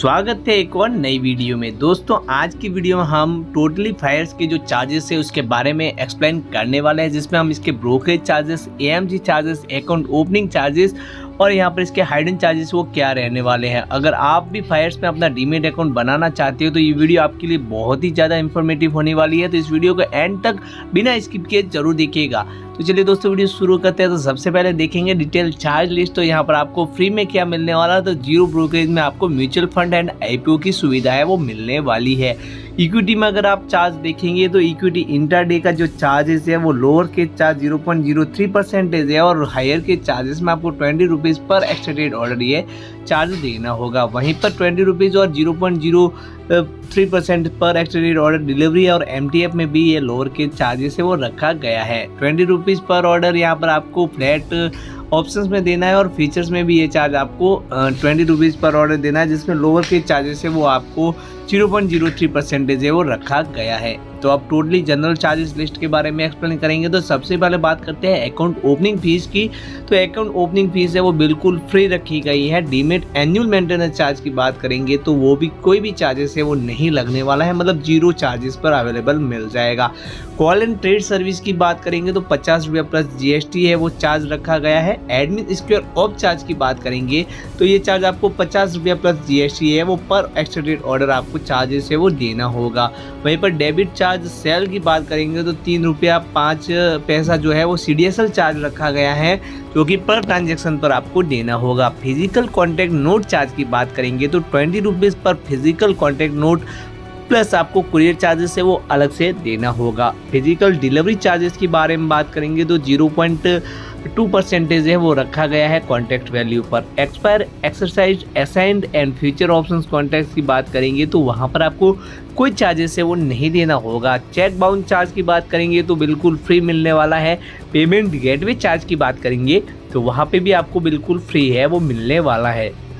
स्वागत है एक और नई वीडियो में। दोस्तों आज की वीडियो में हम टोटली फायर्स के जो चार्जेस है उसके बारे में एक्सप्लेन करने वाले हैं, जिसमें हम इसके brokerage charges, AMG charges, account opening charges और यहाँ पर इसके हाइडन चार्जेस वो क्या रहने वाले हैं। अगर आप भी फायर्स में अपना डीमेट अकाउंट बनाना चाहते हो तो ये वीडियो आपके लिए बहुत ही ज़्यादा इंफॉर्मेटिव होने वाली है, तो इस वीडियो को एंड तक बिना स्किप किए जरूर देखिएगा। तो चलिए दोस्तों वीडियो शुरू करते हैं। तो सबसे पहले देखेंगे डिटेल चार्ज लिस्ट। तो यहाँ पर आपको फ्री में क्या मिलने वाला है, तो जीरो ब्रोकरेज में आपको म्यूचुअल फंड एंड आईपीओ की सुविधा है वो मिलने वाली है। इक्विटी में अगर आप चार्ज देखेंगे तो इक्विटी इंट्राडे का जो चार्जेस है वो लोअर के चार्ज 0.03% है और हायर के चार्जेस में आपको 20 रुपीज़ पर एक्सटेंडेड ऑर्डर ये चार्ज देना होगा। वहीं पर 20 रुपीज़ और 0.03% पर एक्सटेंडेड ऑर्डर डिलीवरी और एमटीएफ में भी ये लोअर के चार्जेस है वो रखा गया है। 20 रुपीज़ पर ऑर्डर यहाँ पर आपको फ्लैट ऑप्शंस में देना है और फीचर्स में भी ये चार्ज आपको 20 रुपीज़ पर ऑर्डर देना है, जिसमें लोअर के चार्जेस है वो आपको 0.03% है वो रखा गया है। तो अब टोटली जनरल चार्जेस लिस्ट के बारे में एक्सप्लेन करेंगे। तो सबसे पहले बात करते हैं अकाउंट ओपनिंग फीस की। तो अकाउंट ओपनिंग फीस है वो बिल्कुल फ्री रखी गई है। डीमेट एनुअल मेंटेनेंस चार्ज की बात करेंगे तो वो भी कोई भी चार्जेस है वो नहीं लगने वाला है, मतलब जीरो चार्जेस पर अवेलेबल मिल जाएगा। कॉल एंड ट्रेड सर्विस की बात करेंगे तो 50 रुपये प्लस जीएसटी है वो चार्ज रखा गया है। एडमिन स्क्वायर ऑफ चार्ज की बात करेंगे तो ये चार्ज आपको 50 रुपये प्लस जीएसटी है वो पर एक्सटेंडेड ऑर्डर आपको चार्जेस है वो देना होगा। वहीं पर डेबिट चार्ज सेल की बात करेंगे तो 3 रुपया 5 पैसा जो है वो सीडीएसएल चार्ज रखा गया है, जो कि पर ट्रांजैक्शन पर आपको देना होगा। फिजिकल कॉन्टैक्ट नोट चार्ज की बात करेंगे तो 20 रुपीज़ पर फिजिकल कॉन्टैक्ट नोट प्लस आपको कुरियर चार्जेस है वो अलग से देना होगा। फिजिकल डिलीवरी चार्जेस के बारे में बात करेंगे तो 0.2% है वो रखा गया है कॉन्टैक्ट वैल्यू पर। Expire, exercise, assigned and future options contacts की बात करेंगे तो वहाँ पर आपको कोई चार्जेस है वो नहीं देना होगा। चेक बाउंस चार्ज की बात करेंगे तो बिल्कुल फ्री मिलने वाला है। पेमेंट गेटवे चार्ज की बात करेंगे तो वहाँ पे भी आपको बिल्कुल फ्री है वो मिलने वाला है।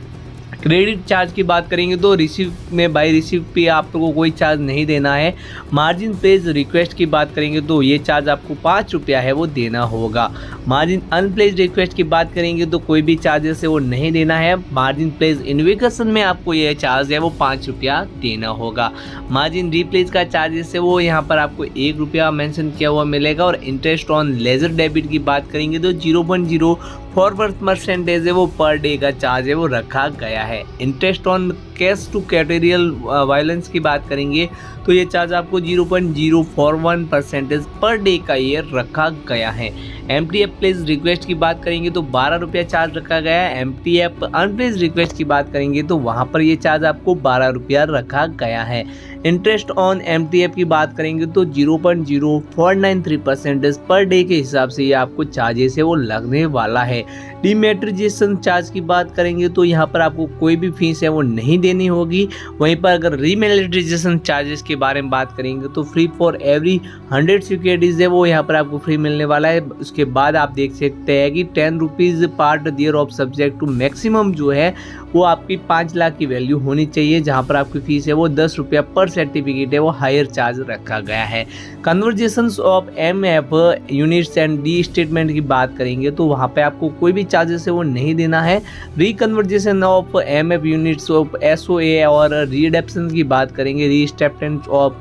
क्रेडिट चार्ज की बात करेंगे तो रिसीव में बाय रिसीव पे आपको कोई चार्ज नहीं देना है। मार्जिन प्लेस रिक्वेस्ट की बात करेंगे तो ये चार्ज आपको 5 रुपया है वो देना होगा। मार्जिन अनप्लेस रिक्वेस्ट की बात करेंगे तो कोई भी चार्जेस है वो नहीं देना है। मार्जिन प्लेस इन्विकेशन में आपको ये चार्ज है वो 5 रुपया देना होगा। मार्जिन रिप्लेस का चार्जेस है वो यहाँ पर आपको 1 रुपया मेंशन किया हुआ मिलेगा। और इंटरेस्ट ऑन लेजर डेबिट की बात करेंगे तो 0.04% है वो पर डे का चार्ज है वो रखा गया है। इंटरेस्ट ऑन कैश टू कैटेरियल वायलेंस की बात करेंगे तो ये चार्ज आपको 0.041% पर डे का ये रखा गया है। एमटीएफ प्लेस रिक्वेस्ट की बात करेंगे तो 12 रुपया चार्ज रखा गया है। एमटीएफ अनप्लेस रिक्वेस्ट की बात करेंगे तो वहाँ पर ये चार्ज आपको 12 रुपया रखा गया है। इंटरेस्ट ऑन एमटीएफ की बात करेंगे तो 0.0493% पर डे के हिसाब से ये आपको चार्जेस है वो लगने वाला है। डीमेट्रिजेशन चार्ज की बात करेंगे तो यहाँ पर आपको कोई भी फीस है वो नहीं देनी होगी। वहीं पर अगर रीमोनेटाइजेशन चार्जेस के बारे में बात करेंगे तो फ्री फॉर एवरी 100 सिक्योरिटीज है वो यहाँ पर आपको फ्री मिलने वाला है। उसके बाद आप देख सकते हैं कि 10 rupees part thereof subject to maximum जो है वो आपकी 5 लाख की वैल्यू होनी चाहिए, जहाँ पर आपकी फीस है वो 10 रुपया पर सर्टिफिकेट है वो हायर चार्ज रखा गया है। Conversations of MF units and D statement की बात करेंगे तो वहाँ पे आपको कोई भी चार्जेस है वो नहीं देना है। Reconversion of MF units of SOA और रीडेप्शन की बात करेंगे, रीस्टेटमेंट ऑफ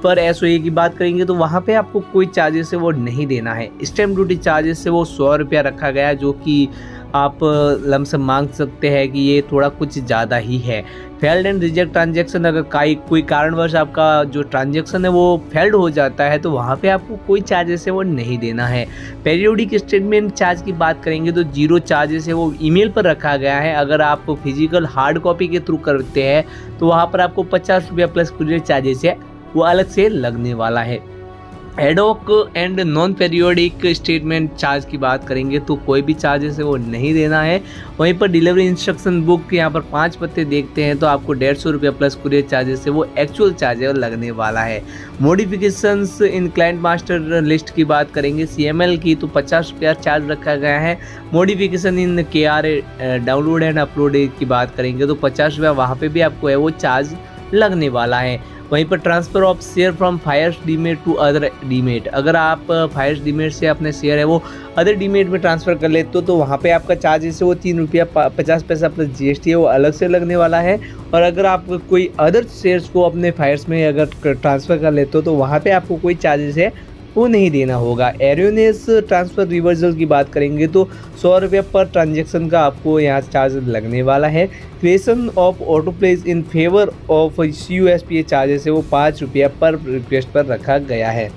पर एसओए की बात करेंगे तो वहाँ पे आपको कोई चार्जेस है वो नहीं देना है। स्टैम्प ड्यूटी चार्जेस से वो 100 रुपया रखा गया है, जो कि आप लमसम मांग सकते हैं कि ये थोड़ा कुछ ज़्यादा ही है। फेल्ड एंड रिजेक्ट ट्रांजैक्शन, अगर कोई कारणवश आपका जो ट्रांजैक्शन है वो फेल्ड हो जाता है तो वहाँ पे आपको कोई चार्जेस है वो नहीं देना है। पीरियोडिक स्टेटमेंट चार्ज की बात करेंगे तो जीरो चार्जेस है वो ईमेल पर रखा गया है। अगर आप फिजिकल हार्ड कॉपी के थ्रू करते हैं तो वहाँ पर आपको 50 रुपया प्लस कुरियर चार्जेस है वो अलग से लगने वाला है। Ad hoc and non periodic statement charge की बात करेंगे तो कोई भी चार्जेस है वो नहीं देना है। वहीं पर डिलीवरी इंस्ट्रक्शन बुक यहाँ पर 5 पत्ते देखते हैं तो आपको 150 रुपया प्लस कुरियर चार्जेस है वो एक्चुअल चार्ज है लगने वाला है। मॉडिफिकेशंस इन क्लाइंट मास्टर लिस्ट की बात करेंगे CML की तो 50 रुपया चार्ज रखा गया है। Modification in KRA download and upload की बात करेंगे तो 50 रुपया वहाँ पर भी आपको है वो चार्ज लगने वाला है। वहीं पर ट्रांसफ़र ऑफ शेयर फ्रॉम फायर्स डीमेट टू अदर डीमेट, अगर आप फायर्स डीमेट से अपने शेयर है वो अदर डीमेट में ट्रांसफ़र कर लेते हो तो वहाँ पे आपका चार्ज जैसे वो 3 रुपया 50 पैसा प्लस GST है वो अलग से लगने वाला है। और अगर आप कोई अदर शेयर्स को अपने फायर्स में अगर ट्रांसफ़र कर लेते हो तो वहाँ पे आपको कोई चार्जेस है वो नहीं देना होगा। एरोनेस ट्रांसफ़र रिवर्सल की बात करेंगे तो 100 रुपये पर ट्रांजेक्शन का आपको यहाँ चार्ज लगने वाला है। Creation of auto place in favour of CUSPA charges है वो 5 रुपया पर रिक्वेस्ट पर रखा गया है।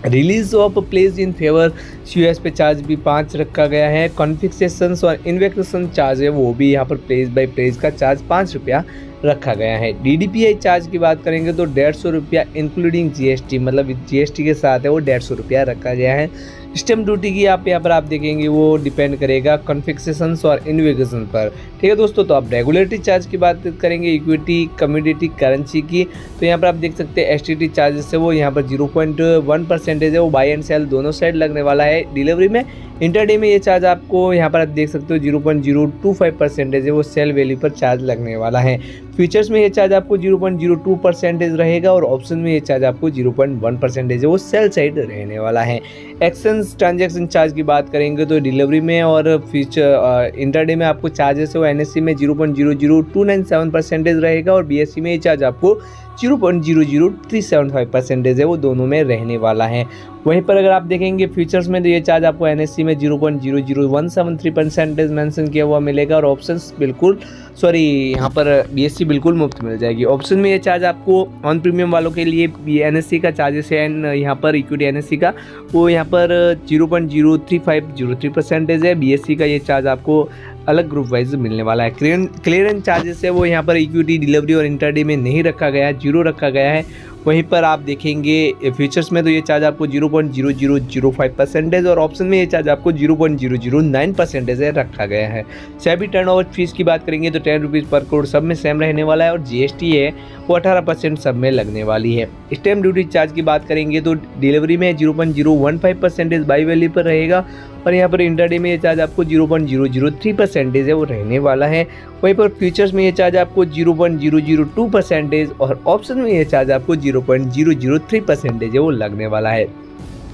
Release of place in favour CUSPA charge भी 5 रखा गया है। कॉन्फिक्सेशंस और इन्वेक्शन चार्ज है वो भी यहाँ पर प्लेस बाय प्लेस का चार्ज 5 रुपया रखा गया है। DDPI चार्ज की बात करेंगे तो 150 रुपया इंक्लूडिंग GST, मतलब GST के साथ है वो 150 रुपया रखा गया है। स्टैम्प ड्यूटी की आप यहाँ पर आप देखेंगे वो डिपेंड करेगा कॉन्फिक्सेशंस और इन्वेक्शन पर। ठीक है दोस्तों, तो आप रेगुलेटरी चार्ज की बात करेंगे इक्विटी कम्युनिटी करेंसी की, तो यहाँ पर आप देख सकते हैं STT चार्जेस है वो यहाँ पर 0.1% है वो बाई एंड सेल दोनों साइड लगने वाला है। डिलीवरी में इंटरडे में ये चार्ज आपको यहाँ पर आप देख सकते हो 0.025% है वो सेल वैल्यू पर चार्ज लगने वाला है। फ्यूचर्स में ये चार्ज आपको 0.02% रहेगा और ऑप्शन में ये चार्ज आपको 0.1% है वो सेल साइड रहने वाला है। एक्सचेंज ट्रांजैक्शन चार्ज की बात करेंगे तो डिलीवरी में और फ्यूचर इंटरडे में आपको चार्जेस है वो NSE में 0.00297% रहेगा और BSE में ये चार्ज आपको 0.00375% है वो दोनों में रहने वाला है। वहीं पर अगर आप देखेंगे फ्यूचर्स में तो ये चार्ज आपको NSE में 0.00173% मेंशन किया हुआ मिलेगा और ऑप्शंस बिल्कुल यहाँ पर BSE बिल्कुल मुफ्त मिल जाएगी। ऑप्शन में ये चार्ज आपको ऑन प्रीमियम वालों के लिए NSE का चार्जेस है यहाँ पर इक्विटी NSE का वो यहाँ पर 0.03503% है। BSE का ये चार्ज आपको अलग ग्रुप वाइज मिलने वाला है। क्लियरेंस चार्जेस है वो यहाँ पर इक्विटी डिलीवरी और इंटरडे में नहीं रखा गया है, 0 रखा गया है। वहीं पर आप देखेंगे फ्यूचर्स में तो ये चार्ज आपको 0.0005% और ऑप्शन में ये चार्ज आपको 0.009% रखा गया है। सेबी टर्नओवर फीस की बात करेंगे तो 10 रुपीज़ पर करोड़ सब में सेम रहने वाला है और GST है वो 18% सब में लगने वाली है। स्टैम्प ड्यूटी चार्ज की बात करेंगे तो डिलीवरी में 0.015% बाई वैल्यू पर रहेगा और यहाँ पर इंटरडे में ये चार्ज आपको 0.003% है वो रहने वाला है। वहीं पर फ्यूचर्स में ये चार्ज आपको 0.002% और ऑप्शन में ये चार्ज आपको 0.003% है वो लगने वाला है।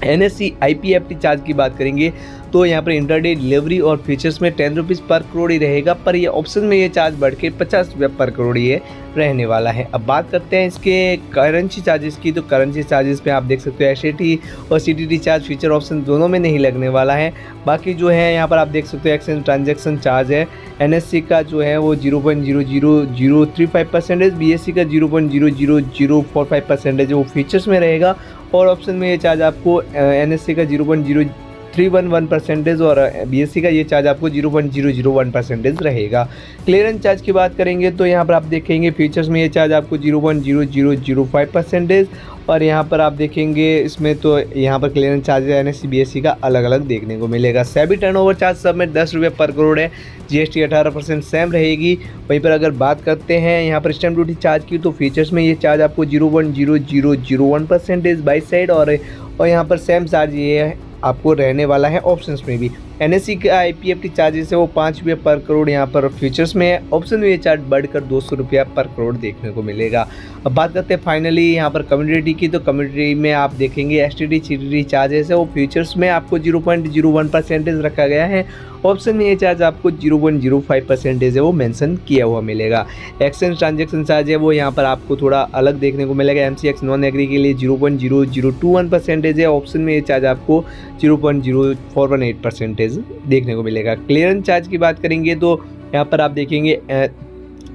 NSE IPFT चार्ज की बात करेंगे तो यहाँ पर इंटरडे डिलीवरी और फ्यूचर्स में 10 रुपीज़ पर करोड़ ही रहेगा, पर ये ऑप्शन में ये चार्ज बढ़ के 50 रुपये पर करोड़ ये रहने वाला है। अब बात करते हैं इसके करेंसी चार्जेस की, तो करेंसी चार्जेस पे आप देख सकते हो STT और CTT चार्ज फ्यूचर ऑप्शन दोनों में नहीं लगने वाला है। बाकी जो है यहाँ पर आप देख सकते हो एक्सचेंज ट्रांजेक्शन चार्ज है NSE का जो है वो 0.00035% BSE का 0.00045% वो फ्यूचर्स में रहेगा और ऑप्शन में ये चार्ज आपको NSE का 0.0311% और BSE का ये चार्ज आपको 0.001% रहेगा। क्लियरेंस चार्ज की बात करेंगे तो यहाँ पर आप देखेंगे फ्यूचर्स में ये चार्ज आपको 0.0005% और यहाँ पर आप देखेंगे इसमें तो यहाँ पर क्लियरेंस चार्ज NSE BSE का अलग अलग देखने को मिलेगा। सेबी टर्नओवर चार्ज सब में 10 रुपये पर करोड़ है, GST 18% सेम रहेगी। वहीं पर अगर बात करते हैं यहाँ पर स्टैम्प ड्यूटी चार्ज की तो फीचर्स में ये चार्ज आपको 0.0001% बाई साइड और यहाँ पर सेम चार्ज ये आपको रहने वाला है ऑप्शंस में भी। NSE का IPFT चार्जेस है वो 5 रुपये पर करोड़ यहाँ पर फ्यूचर्स में है, ऑप्शन में ये चार्ज बढ़कर 200 रुपया पर करोड़ देखने को मिलेगा। अब बात करते हैं फाइनली यहाँ पर कम्युनिटी की, तो कम्युनिटी में आप देखेंगे STT CTT चार्जेस है वो फ्यूचर्स में आपको 0.01% रखा गया है, ऑप्शन में ये चार्ज आपको 0.05% है वो मेंशन किया हुआ मिलेगा। एक्सचेंज ट्रांजेक्शन चार्ज है वो यहाँ पर आपको थोड़ा अलग देखने को मिलेगा। MCX नॉन एग्री के लिए 0.0021% है, ऑप्शन में ये चार्ज आपको 0.0418% देखने को मिलेगा। क्लियरेंस चार्ज की बात करेंगे तो यहाँ पर आप देखेंगे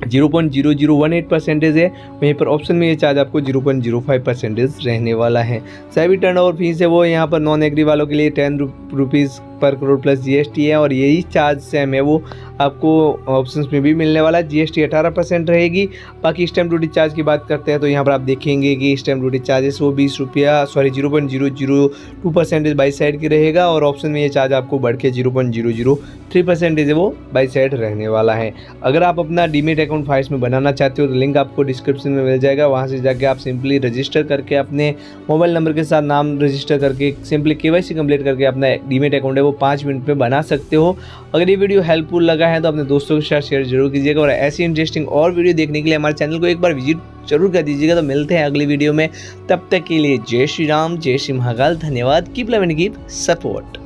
0.0018% है, वहीं पर ऑप्शन में ये चार्ज आपको 0.05% रहने वाला है। सेबी टर्नओवर फीस है वो यहाँ पर नॉन एग्री वालों के लिए 10 रुपीज़ पर करोड़ प्लस GST है और यही चार्ज सेम है वो आपको ऑप्शंस में भी मिलने वाला है। GST 18% रहेगी। बाकी स्टैम्प ड्यूटी चार्ज की बात करते हैं तो यहाँ पर आप देखेंगे कि स्टैम्प ड्यूटी चार्जेस वो 0.002% बाई साइड की रहेगा और ऑप्शन में ये चार्ज आपको बढ़ के 0.003% है वो बाई साइड रहने वाला है। अगर आप अपना डीमेट अकाउंट फाइल्स में बनाना चाहते हो तो लिंक आपको डिस्क्रिप्शन में मिल जाएगा, वहाँ से जाके आप सिंपली रजिस्टर करके अपने मोबाइल नंबर के साथ नाम रजिस्टर करके सिंपली KYC कंप्लीट करके अपना डीमेट अकाउंट है वो वीडियो 5 मिनट में बना सकते हो। अगर ये वीडियो हेल्पफुल लगा है तो अपने दोस्तों के साथ शेयर जरूर कीजिएगा, और ऐसी इंटरेस्टिंग और वीडियो देखने के लिए हमारे चैनल को एक बार विजिट जरूर कर दीजिएगा। तो मिलते हैं अगली वीडियो में, तब तक के लिए जय श्री राम, जय श्री महाकाल, धन्यवाद। Keep love and keep support.